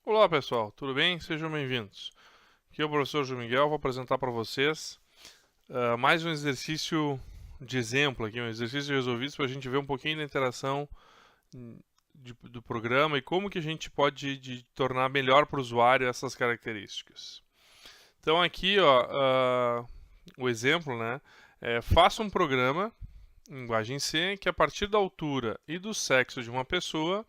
Olá pessoal, tudo bem? Sejam bem-vindos. Aqui é o professor João Miguel, vou apresentar para vocês mais um exercício de exemplo aqui, um exercício resolvido para a gente ver um pouquinho da interação do programa e como que a gente pode tornar melhor para o usuário essas características. Então aqui, o exemplo, né? Faça um programa em linguagem C que a partir da altura e do sexo de uma pessoa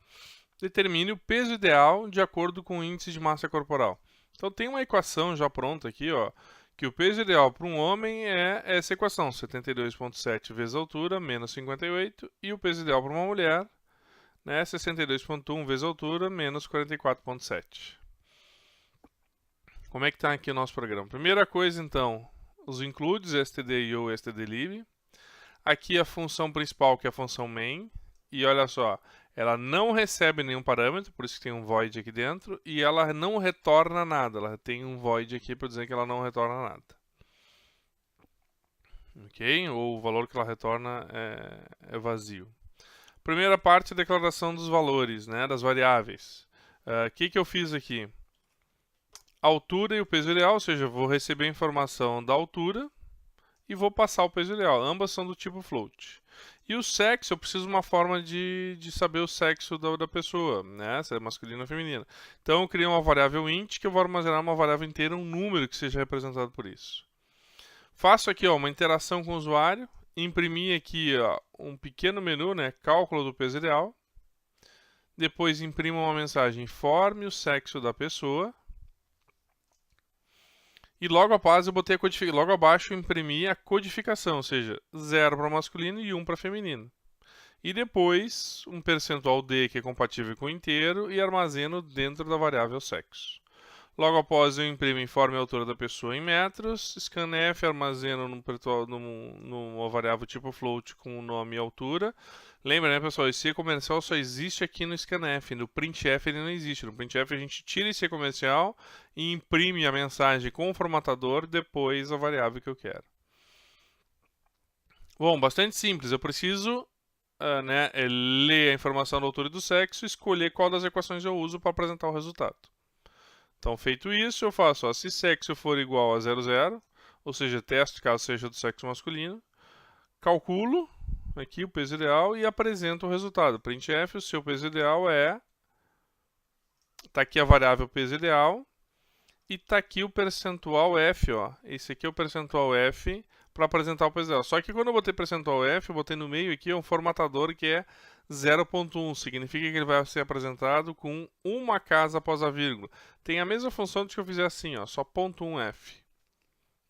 determine o peso ideal de acordo com o índice de massa corporal. Então tem uma equação já pronta aqui, ó, que o peso ideal para um homem é essa equação, 72,7 vezes a altura menos 58, e o peso ideal para uma mulher, né, 62,1 vezes a altura menos 44,7. Como é que está aqui o nosso programa? Primeira coisa, então, os includes, stdio e stdlib. Aqui a função principal, que é a função main, e olha só, ela não recebe nenhum parâmetro, por isso que tem um void aqui dentro, e ela não retorna nada, ela tem um void aqui para dizer que ela não retorna nada. Ok? Ou o valor que ela retorna é vazio. Primeira parte, a declaração dos valores, né, das variáveis. O que eu fiz aqui? A altura e o peso ideal, ou seja, eu vou receber a informação da altura e vou passar o peso ideal. Ambas são do tipo float. E o sexo, eu preciso de uma forma de saber o sexo da pessoa, né? Se é masculino ou feminino. Então eu criei uma variável int que eu vou armazenar uma variável inteira, um número que seja representado por isso. Faço aqui uma interação com o usuário, imprimi aqui um pequeno menu, né? Cálculo do peso ideal. Depois imprimo uma mensagem, informe o sexo da pessoa. E logo após eu botei logo abaixo eu imprimi a codificação, ou seja, 0 para masculino e 1 para feminino. E depois um percentual D que é compatível com o inteiro e armazeno dentro da variável sexo. Logo após eu imprimo informe a altura da pessoa em metros, scanf armazeno numa variável tipo float com o nome e altura. Lembra, né, pessoal? Esse C comercial só existe aqui no scanf, no printf ele não existe. No printf a gente tira esse C comercial e imprime a mensagem com o formatador depois a variável que eu quero. Bom, bastante simples. Eu preciso ler a informação da altura e do sexo e escolher qual das equações eu uso para apresentar o resultado. Então, feito isso, eu faço, se sexo for igual a 00, ou seja, testo caso seja do sexo masculino, calculo aqui o peso ideal e apresento o resultado. Printf, o seu peso ideal está aqui a variável peso ideal, e está aqui o percentual F, ó. Esse aqui é o percentual F para apresentar o peso ideal. Só que quando eu botei percentual F, eu botei no meio aqui um formatador que é 0.1, significa que ele vai ser apresentado com uma casa após a vírgula. Tem a mesma função de que eu fizer assim, ó, só .1f.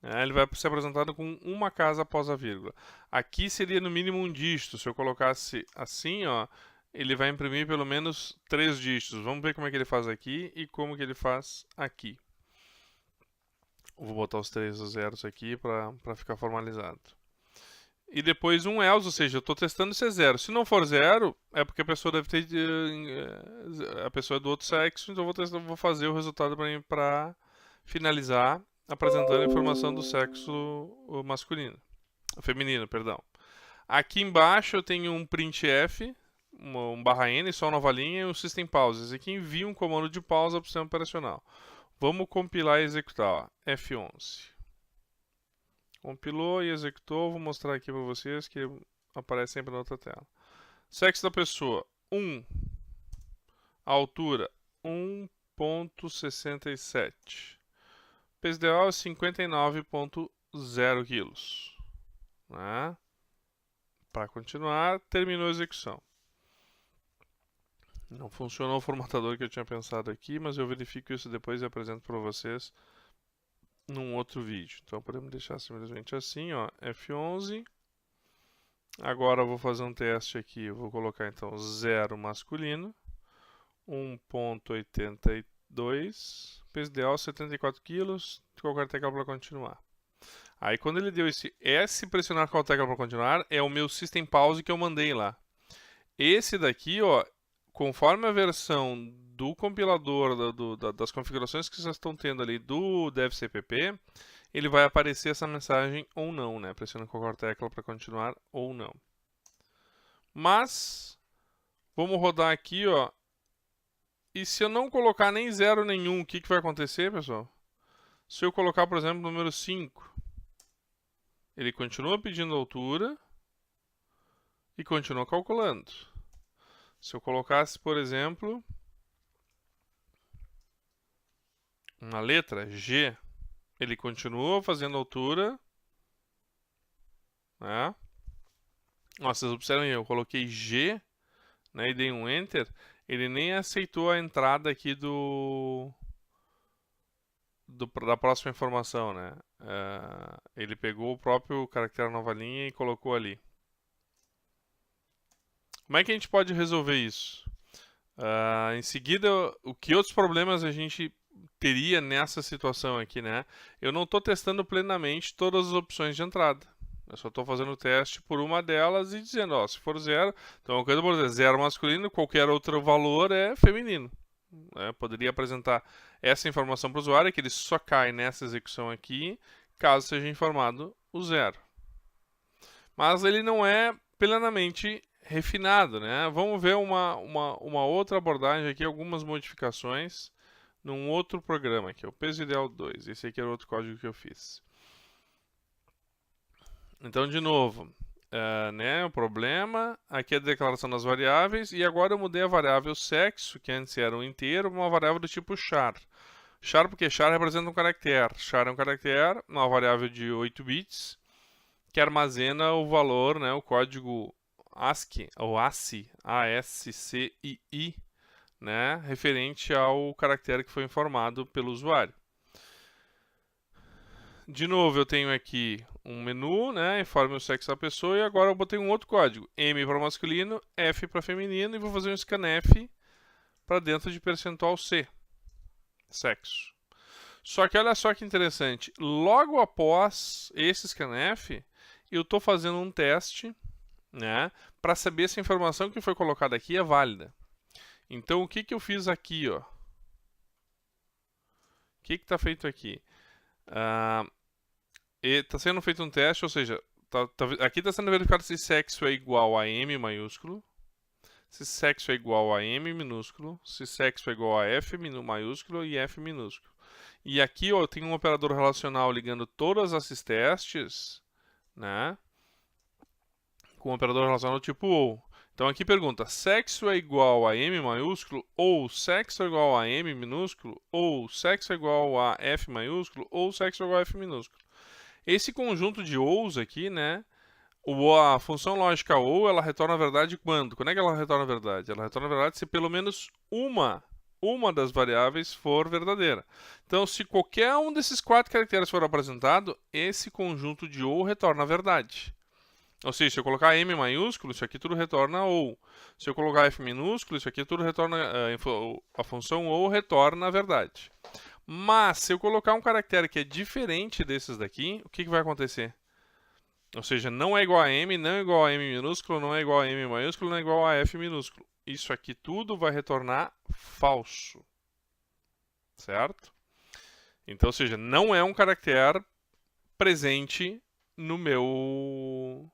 Ele vai ser apresentado com uma casa após a vírgula. Aqui seria no mínimo um dígito. Se eu colocasse assim, ó, ele vai imprimir pelo menos 3 dígitos. Vamos ver como é que ele faz aqui e como que ele faz aqui. Vou botar os 3 zeros aqui para ficar formalizado. E depois um else, ou seja, eu estou testando se é zero. Se não for zero, é porque a pessoa deve ter. A pessoa é do outro sexo, então eu vou fazer o resultado para finalizar apresentando a informação do sexo masculino. Feminino, perdão. Aqui embaixo eu tenho um printf, um /n, só nova linha, e um system pauses. Aqui envia um comando de pausa para o sistema operacional. Vamos compilar e executar. Ó. F11. Compilou e executou. Vou mostrar aqui para vocês que aparece sempre na outra tela. Sexo da pessoa: 1. Altura: 1,67. Peso ideal: 59,0 kg. Né? Para continuar, terminou a execução. Não funcionou o formatador que eu tinha pensado aqui, mas eu verifico isso depois e apresento para vocês num outro vídeo. Então podemos deixar simplesmente assim, ó, F11. Agora eu vou fazer um teste aqui, eu vou colocar então 0 masculino, 1,82, peso ideal 74 kg, qualquer tecla para continuar. Aí quando ele deu esse S pressionar qual tecla para continuar, é o meu system pause que eu mandei lá. Esse daqui, ó, conforme a versão do compilador, das configurações que vocês estão tendo ali do devcpp, ele vai aparecer essa mensagem ou não, né? Pressiona qualquer tecla para continuar ou não. Mas, vamos rodar aqui, ó, E se eu não colocar nem 0 nenhum, o que vai acontecer, pessoal? Se eu colocar, por exemplo, o número 5, ele continua pedindo altura e continua calculando. Se eu colocasse, por exemplo, uma letra G, ele continua fazendo altura, né? Ó, vocês observam aí, eu coloquei G, né, e dei um Enter, ele nem aceitou a entrada aqui da próxima informação, né? Ele pegou o próprio caractere nova linha e colocou ali. Como é que a gente pode resolver isso? Em seguida, o que outros problemas a gente teria nessa situação aqui, né? Eu não estou testando plenamente todas as opções de entrada. Eu só estou fazendo o teste por uma delas e dizendo, ó, se for 0, então uma coisa por dizer, 0 masculino, qualquer outro valor é feminino. Poderia apresentar essa informação para o usuário, que ele só cai nessa execução aqui, caso seja informado o 0. Mas ele não é plenamente refinado, né? Vamos ver uma outra abordagem aqui, algumas modificações num outro programa aqui, o peso ideal 2. Esse aqui era outro código que eu fiz. Então, de novo, o problema, aqui é a declaração das variáveis, e agora eu mudei a variável sexo, que antes era um inteiro, para uma variável do tipo char. Char porque char representa um caractere. Char é um caractere, uma variável de 8 bits, que armazena o valor, né, o código ASCII, ou ASCII, A-S-C-I-I, né, referente ao caractere que foi informado pelo usuário. De novo, eu tenho aqui um menu, né, informe o sexo da pessoa, e agora eu botei um outro código, M para masculino, F para feminino, e vou fazer um scanf para dentro de percentual C, sexo. Só que olha só que interessante, logo após esse scanf, eu estou fazendo um teste, né, para saber se a informação que foi colocada aqui é válida. Então, o que eu fiz aqui, ó? O que está feito aqui? Está sendo feito um teste, ou seja, aqui está sendo verificado se sexo é igual a M maiúsculo, se sexo é igual a M minúsculo, se sexo é igual a F maiúsculo e F minúsculo. E aqui, ó, eu tenho um operador relacional ligando todos esses testes, né, com um operador relacional tipo OR. Então aqui pergunta, sexo é igual a M maiúsculo, ou sexo é igual a M minúsculo, ou sexo é igual a F maiúsculo, ou sexo é igual a F minúsculo. Esse conjunto de OUs aqui, né, a função lógica OU, ela retorna a verdade quando? Quando é que ela retorna a verdade? Ela retorna a verdade se pelo menos uma das variáveis for verdadeira. Então, se qualquer um desses 4 caracteres for apresentado, esse conjunto de OU retorna a verdade. Ou seja, se eu colocar M maiúsculo, isso aqui tudo retorna OU. Se eu colocar F minúsculo, isso aqui tudo retorna, a função OU retorna a verdade. Mas, se eu colocar um caractere que é diferente desses daqui, o que vai acontecer? Ou seja, não é igual a M, não é igual a M minúsculo, não é igual a M maiúsculo, não é igual a F minúsculo. Isso aqui tudo vai retornar falso. Certo? Então, ou seja, não é um caractere presente no meu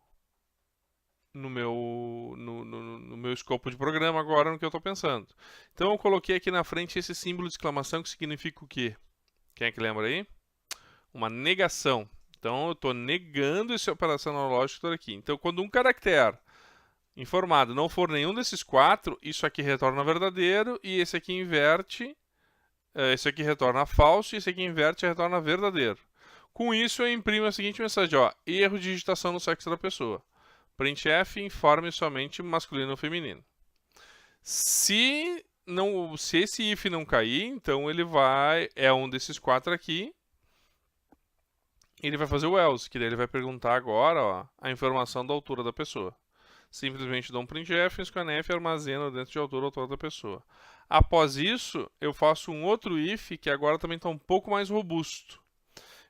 escopo de programa agora, no que eu estou pensando. Então eu coloquei aqui na frente esse símbolo de exclamação que significa o quê? Quem é que lembra aí? Uma negação. Então eu estou negando esse operacional lógico aqui. Então quando um caractere informado não for nenhum desses 4, isso aqui retorna verdadeiro e esse aqui inverte, esse aqui retorna falso e esse aqui inverte e retorna verdadeiro. Com isso eu imprimo a seguinte mensagem, ó, erro de digitação no sexo da pessoa. Printf informe somente masculino ou feminino. Se esse if não cair, então ele é um desses 4 aqui. Ele vai fazer o else, que daí ele vai perguntar agora, ó, a informação da altura da pessoa. Simplesmente dou um printf, um scanf e armazeno dentro de altura da pessoa. Após isso, eu faço um outro if, que agora também está um pouco mais robusto.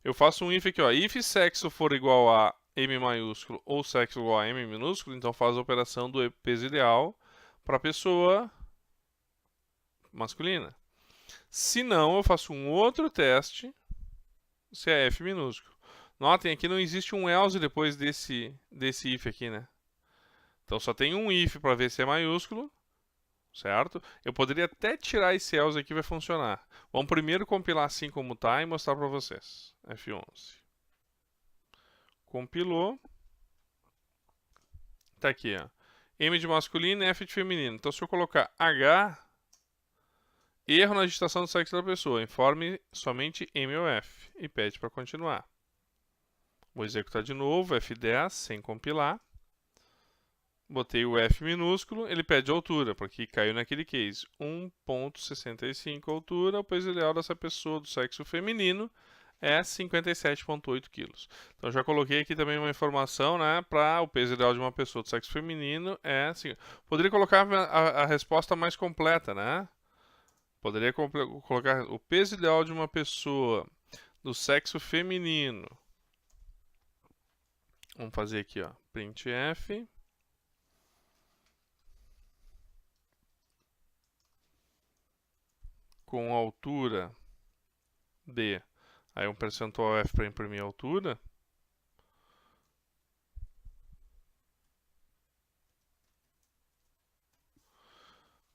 Eu faço um if aqui, ó, if sexo for igual a M maiúsculo ou sexo igual a M minúsculo, então faz a operação do peso ideal para a pessoa masculina. Se não, eu faço um outro teste se é F minúsculo. Notem, aqui não existe um else depois desse if aqui, né? Então só tem um if para ver se é maiúsculo, certo? Eu poderia até tirar esse else aqui, vai funcionar. Vamos primeiro compilar assim como está e mostrar para vocês. F11. Compilou. Tá aqui, ó. M de masculino e F de feminino. Então, se eu colocar H, erro na digitação do sexo da pessoa, informe somente M ou F e pede para continuar. Vou executar de novo, F10, sem compilar. Botei o F minúsculo, ele pede altura, porque caiu naquele case. 1,65 altura, o peso ideal dessa pessoa do sexo feminino é 57,8 kg. Então já coloquei aqui também uma informação, né, para o peso ideal de uma pessoa do sexo feminino é assim. Poderia colocar a resposta mais completa, né? Poderia colocar o peso ideal de uma pessoa do sexo feminino. Vamos fazer aqui, ó, printf. Com altura de, aí um percentual F para imprimir a altura.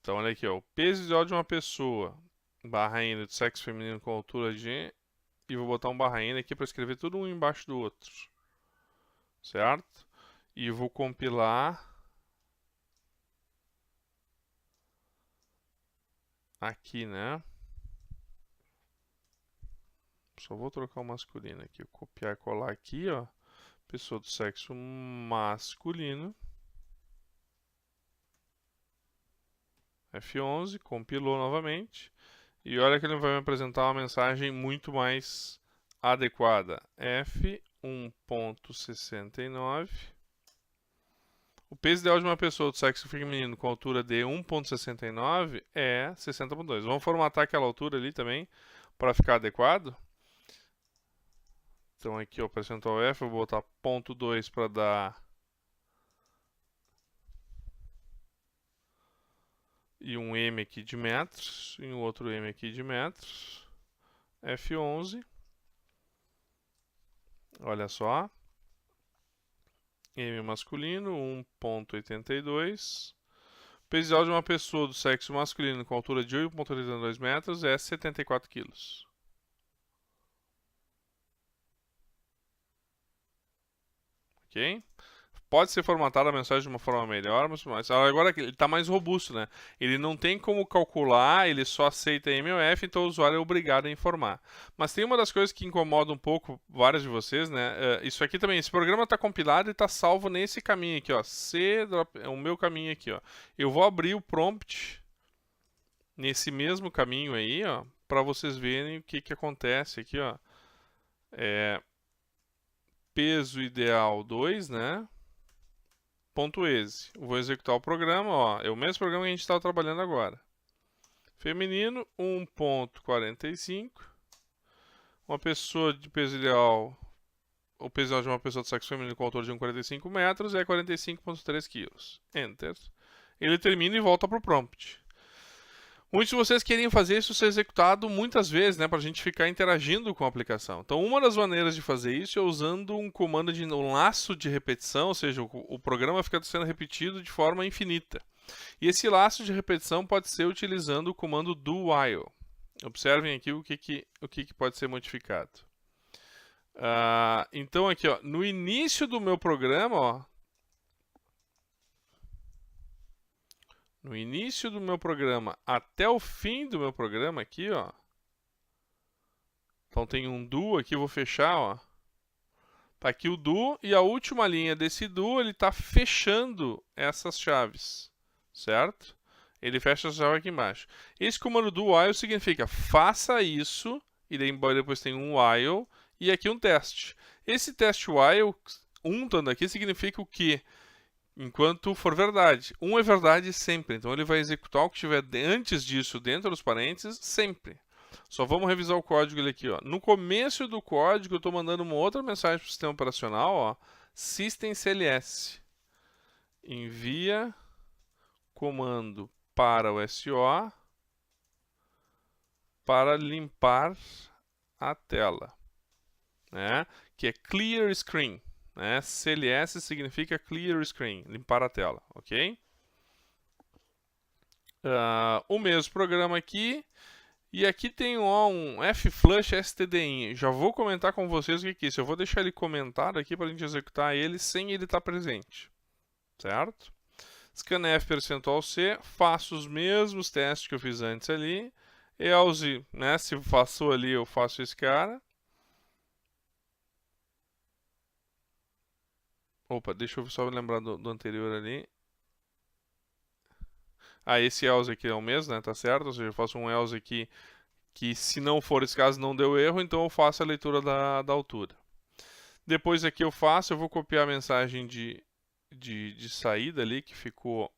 Então, olha aqui, ó, o peso ideal de uma pessoa, barra N de sexo feminino com altura de, e vou botar um barra N aqui para escrever tudo um embaixo do outro, certo? E vou compilar aqui, né? Só vou trocar o masculino aqui, copiar e colar aqui, ó, pessoa do sexo masculino. F11, compilou novamente. E olha que ele vai me apresentar uma mensagem muito mais adequada. F1.69. O peso ideal de uma pessoa do sexo feminino com altura de 1.69 é 60.2. Vamos formatar aquela altura ali também para ficar adequado. Então aqui o percentual F, eu vou botar 0.2 para dar e um M aqui de metros, e um outro M aqui de metros. F11. Olha só. M masculino, 1.82. Peso ideal de uma pessoa do sexo masculino com altura de 8.82 metros é 74 kg. Ok? Pode ser formatada a mensagem de uma forma melhor, mas agora ele está mais robusto, né? Ele não tem como calcular, ele só aceita M ou F, então o usuário é obrigado a informar. Mas tem uma das coisas que incomoda um pouco vários de vocês, né? Isso aqui também, esse programa está compilado e está salvo nesse caminho aqui, ó. É o meu caminho aqui, ó. Eu vou abrir o prompt nesse mesmo caminho aí, ó, para vocês verem o que acontece aqui, ó. Peso ideal 2, né? .exe. Vou executar o programa, ó, é o mesmo programa que a gente estava trabalhando agora. Feminino, 1.45. Uma pessoa de peso ideal, o peso ideal de uma pessoa de sexo feminino com altura de 1,45 metros é 45,3 kg. Enter. Ele termina e volta para o prompt. Muitos de vocês queriam fazer isso ser executado muitas vezes, né, para a gente ficar interagindo com a aplicação. Então, uma das maneiras de fazer isso é usando um comando de um laço de repetição, ou seja, o programa fica sendo repetido de forma infinita. E esse laço de repetição pode ser utilizando o comando do while. Observem aqui o que pode ser modificado. Então, aqui, ó, no início do meu programa, ó, no início do meu programa até o fim do meu programa aqui, ó. Então tem um do aqui, eu vou fechar, ó. Tá aqui o do e a última linha desse do, ele tá fechando essas chaves, certo? Ele fecha essa chave aqui embaixo. Esse comando do while significa faça isso, e depois tem um while, e aqui um teste. Esse teste while, estando aqui, significa o quê? Enquanto for verdade. É verdade sempre. Então ele vai executar o que estiver antes disso dentro dos parênteses sempre. Só vamos revisar o código ali aqui, ó. No começo do código eu estou mandando uma outra mensagem para o sistema operacional, ó. Systemcls. Envia comando para o SO para limpar a tela, né? Que é clear screen. Né? CLS significa Clear Screen, limpar a tela, ok? o mesmo programa aqui. E aqui tem um F-Flush STDIN. Já vou comentar com vocês o que é isso. Eu vou deixar ele comentado aqui para a gente executar ele sem ele estar presente. Certo? Scanf percentual C. Faço os mesmos testes que eu fiz antes ali. Else, né? Se passou ali, eu faço esse cara. Opa, deixa eu só lembrar do anterior ali. Esse else aqui é o mesmo, né? Tá certo? Ou seja, eu faço um else aqui que, se não for esse caso, não deu erro, então eu faço a leitura da altura. Depois aqui eu vou copiar a mensagem de saída ali, que ficou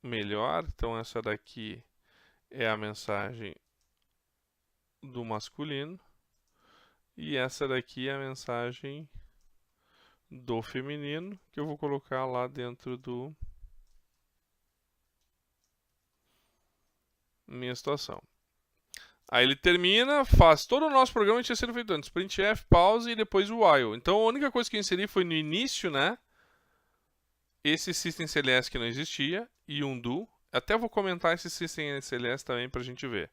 melhor. Então essa daqui é a mensagem do masculino. E essa daqui é a mensagem do feminino, que eu vou colocar lá dentro do minha situação. Aí ele termina, faz todo o nosso programa que tinha sido feito antes. Printf, pause e depois o while. Então a única coisa que eu inseri foi no início, né? Esse system.cls que não existia e um do. Até vou comentar esse system.cls também para a gente ver.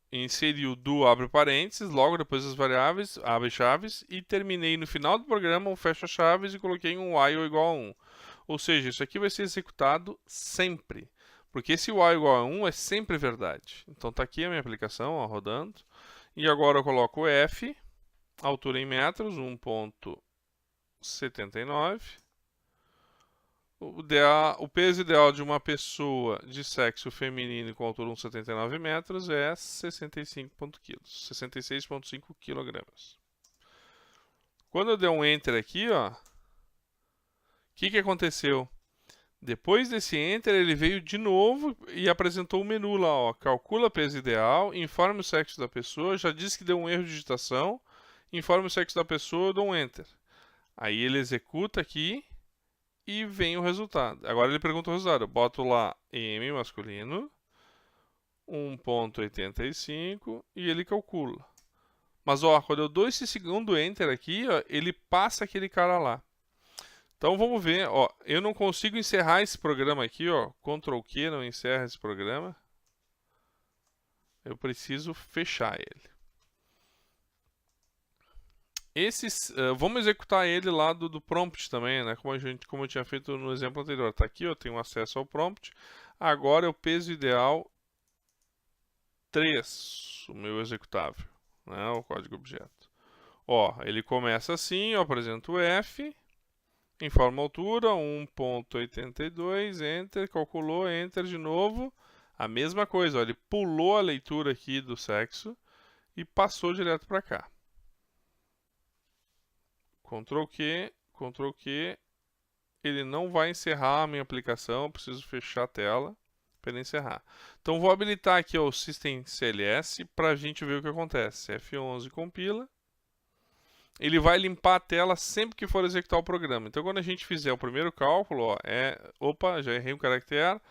Inseri o do, abre parênteses, logo depois das variáveis, abre chaves, e terminei no final do programa um fecha chaves e coloquei um while igual a 1. Ou seja, isso aqui vai ser executado sempre, porque esse while igual a 1 é sempre verdade. Então está aqui a minha aplicação, ó, rodando, e agora eu coloco o F, altura em metros, 1.79. O peso ideal de uma pessoa de sexo feminino com altura 1,79 metros é 66,5 kg. Quando eu der um Enter aqui, ó, o que aconteceu? Depois desse Enter, ele veio de novo e apresentou o menu lá, ó, calcula peso ideal, informe o sexo da pessoa, já disse que deu um erro de digitação, informe o sexo da pessoa, eu dou um Enter. Aí ele executa aqui e vem o resultado. Agora ele pergunta o resultado. Eu boto lá M masculino, 1.85 e ele calcula. Mas ó, quando eu dou esse segundo Enter aqui, ó, ele passa aquele cara lá. Então vamos ver, ó, eu não consigo encerrar esse programa aqui, ó, Ctrl Q não encerra esse programa. Eu preciso fechar ele. Vamos executar ele lá do prompt também, né? Como eu tinha feito no exemplo anterior. Tá aqui, eu tenho acesso ao prompt. Agora é o peso ideal 3, o meu executável, né? O código objeto. Ó, ele começa assim, eu apresento o F, informa a altura, 1.82, Enter, calculou, Enter de novo. A mesma coisa, ó, ele pulou a leitura aqui do sexo e passou direto para cá. Ctrl Q, Ctrl Q, ele não vai encerrar a minha aplicação, eu preciso fechar a tela para ele encerrar. Então vou habilitar aqui ó, o system.cls para a gente ver o que acontece. F11 compila, ele vai limpar a tela sempre que for executar o programa. Então quando a gente fizer o primeiro cálculo, ó, opa, já errei um caractere,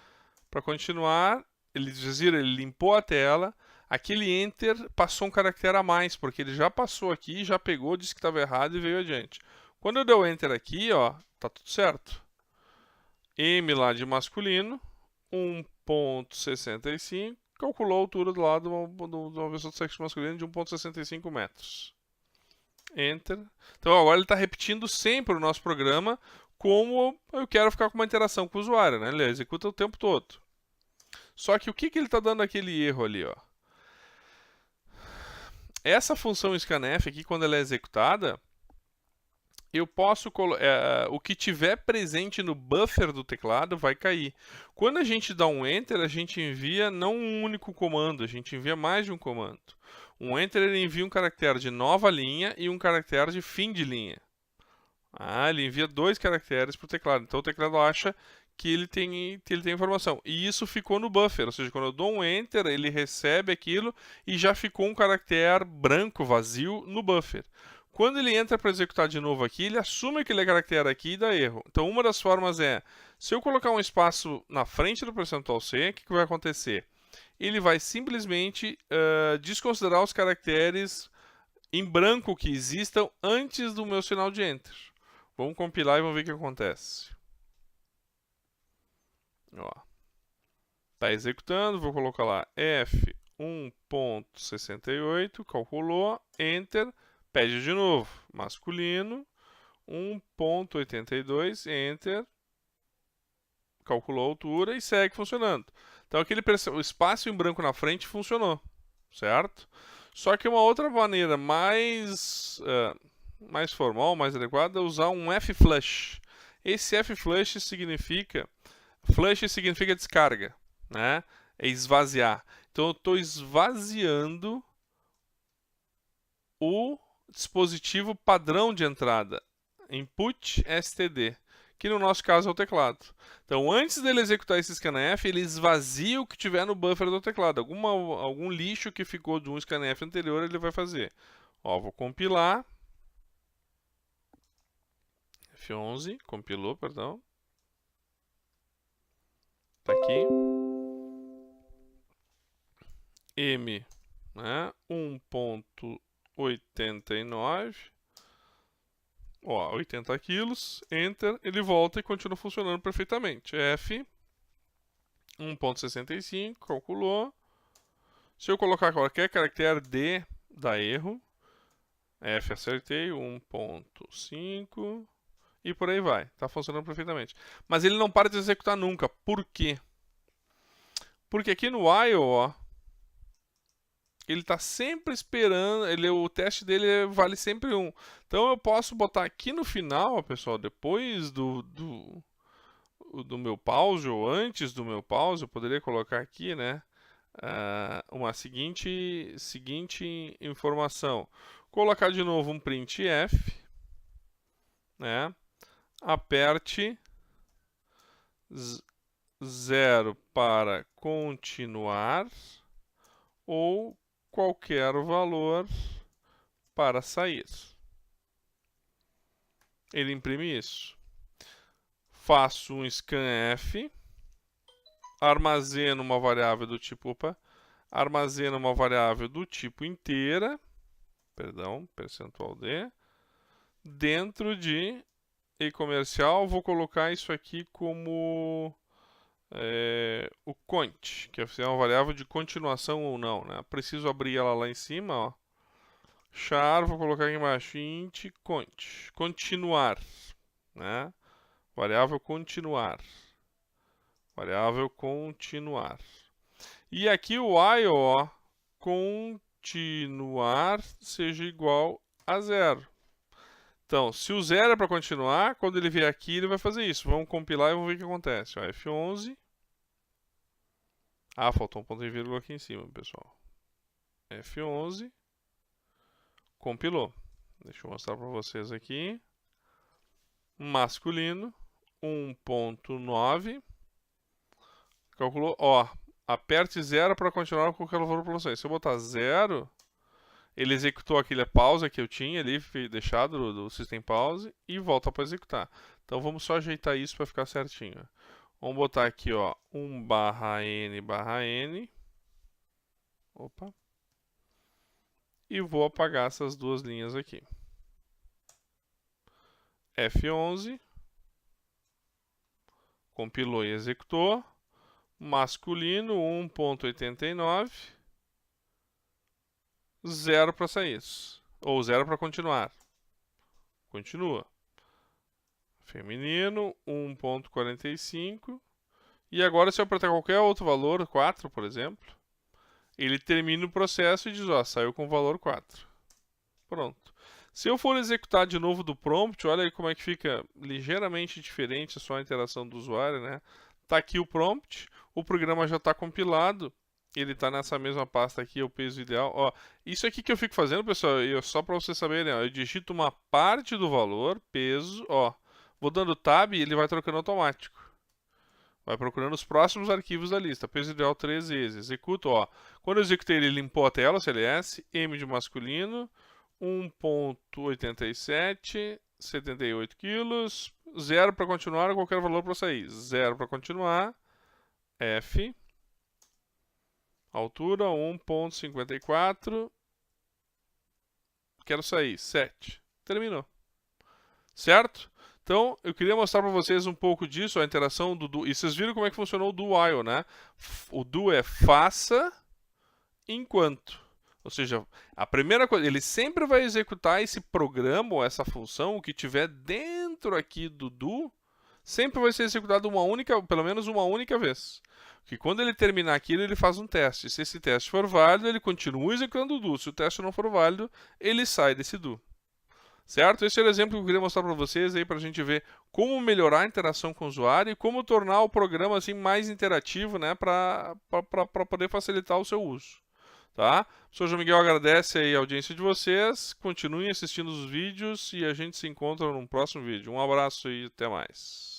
para continuar, ele limpou a tela. Aquele Enter passou um caractere a mais, porque ele já passou aqui, já pegou, disse que estava errado e veio adiante. Quando eu der o Enter aqui, ó, tá tudo certo. M lá de masculino, 1.65, calculou a altura do lado de uma pessoa de sexo masculino de 1.65 metros. Enter. Então agora ele está repetindo sempre o nosso programa como eu quero ficar com uma interação com o usuário, né? Ele executa o tempo todo. Só que o que ele está dando aquele erro ali, ó? Essa função scanf aqui, quando ela é executada, eu posso o que tiver presente no buffer do teclado vai cair. Quando a gente dá um Enter, a gente envia não um único comando, a gente envia mais de um comando. Um Enter ele envia um caractere de nova linha e um caractere de fim de linha. Ele envia 2 caracteres para o teclado. Então o teclado acha que ele tem informação. E isso ficou no buffer, ou seja, quando eu dou um Enter, ele recebe aquilo e já ficou um caractere branco, vazio, no buffer. Quando ele entra para executar de novo aqui, ele assume aquele caractere aqui e dá erro. Então uma das formas é, se eu colocar um espaço na frente do percentual C, o que vai acontecer? Ele vai simplesmente desconsiderar os caracteres em branco que existam antes do meu sinal de Enter. Vamos compilar e vamos ver o que acontece. Ó. Está executando, vou colocar lá F 1.68, calculou, Enter, pede de novo, masculino, 1.82, Enter, calculou a altura e segue funcionando. Então o espaço em branco na frente funcionou, certo? Só que uma outra maneira mais formal, mais adequada é usar um F-flush. Esse F-flush significa descarga, né? É esvaziar. Então eu estou esvaziando o dispositivo padrão de entrada, input std, que no nosso caso é o teclado. Então, antes dele executar esse scanf, ele esvazia o que tiver no buffer do teclado. Algum lixo que ficou de um scanf anterior, ele vai fazer. Ó, vou compilar. F11, compilou, perdão. Tá aqui. M, né, 1.89. Ó, 80 quilos, Enter, ele volta e continua funcionando perfeitamente. F, 1.65, calculou. Se eu colocar qualquer caractere D, dá erro. F, acertei, 1.5 e por aí vai. Está funcionando perfeitamente. Mas ele não para de executar nunca. Por quê? Porque aqui no while, ó, ele está sempre esperando, o teste dele vale sempre 1. Então eu posso botar aqui no final, pessoal, depois do meu pause ou antes do meu pause, eu poderia colocar aqui, né, uma seguinte informação. Colocar de novo um printf, né, aperte 0 para continuar ou qualquer valor para sair. Ele imprime isso. Faço um scanf, armazeno uma variável do tipo, inteira, percentual D, dentro de e-comercial, vou colocar isso aqui como o cont, que é uma variável de continuação ou não, né? Preciso abrir ela lá em cima, ó. Char, vou colocar aqui embaixo, int cont, continuar, né? Variável continuar. E aqui o while, ó, continuar seja igual a 0. Então, se o 0 é para continuar, quando ele vier aqui, ele vai fazer isso. Vamos compilar e vamos ver o que acontece. Ó, F11. Ah, faltou um ponto e vírgula aqui em cima, pessoal. F11. Compilou. Deixa eu mostrar para vocês aqui. Masculino. 1.9. Calculou. Ó, aperte 0 para continuar com qualquer valor para vocês. Se eu botar 0... ele executou aquela pausa que eu tinha ali, deixado do System Pause, e volta para executar. Então vamos só ajeitar isso para ficar certinho. Vamos botar aqui, ó, 1/n/n. Opa. E vou apagar essas duas linhas aqui. F11. Compilou e executou. Masculino, 1.89. 0 para sair. Ou 0 para continuar. Continua. Feminino, 1.45. E agora, se eu apertar qualquer outro valor, 4, por exemplo, ele termina o processo e diz, ó, saiu com o valor 4. Pronto. Se eu for executar de novo do prompt, olha aí como é que fica ligeiramente diferente a sua interação do usuário, né? Tá aqui o prompt, o programa já está compilado. Ele está nessa mesma pasta aqui, o peso ideal. Ó, isso aqui que eu fico fazendo, pessoal, só para vocês saberem, ó, eu digito uma parte do valor, peso, ó, vou dando tab e ele vai trocando automático. Vai procurando os próximos arquivos da lista. Peso ideal 3 vezes. Executo, ó. Quando eu executei, ele limpou a tela, CLS, M de masculino, 1.87, 78 quilos, 0 para continuar, qualquer valor para sair. 0 para continuar, F... altura 1.54. Quero sair. 7. Terminou. Certo? Então, eu queria mostrar para vocês um pouco disso, a interação do do. E vocês viram como é que funcionou o do while, né? O do é faça enquanto. Ou seja, a primeira coisa, ele sempre vai executar esse programa ou essa função, o que tiver dentro aqui do do, sempre vai ser executado pelo menos uma única vez. Que quando ele terminar aquilo, ele faz um teste. Se esse teste for válido, ele continua executando o do. Se o teste não for válido, ele sai desse do. Certo? Esse é o exemplo que eu queria mostrar para vocês aí para a gente ver como melhorar a interação com o usuário e como tornar o programa assim mais interativo, né, para poder facilitar o seu uso. Tá? O Sr. João Miguel agradece aí a audiência de vocês, continuem assistindo os vídeos e a gente se encontra no próximo vídeo. Um abraço e até mais.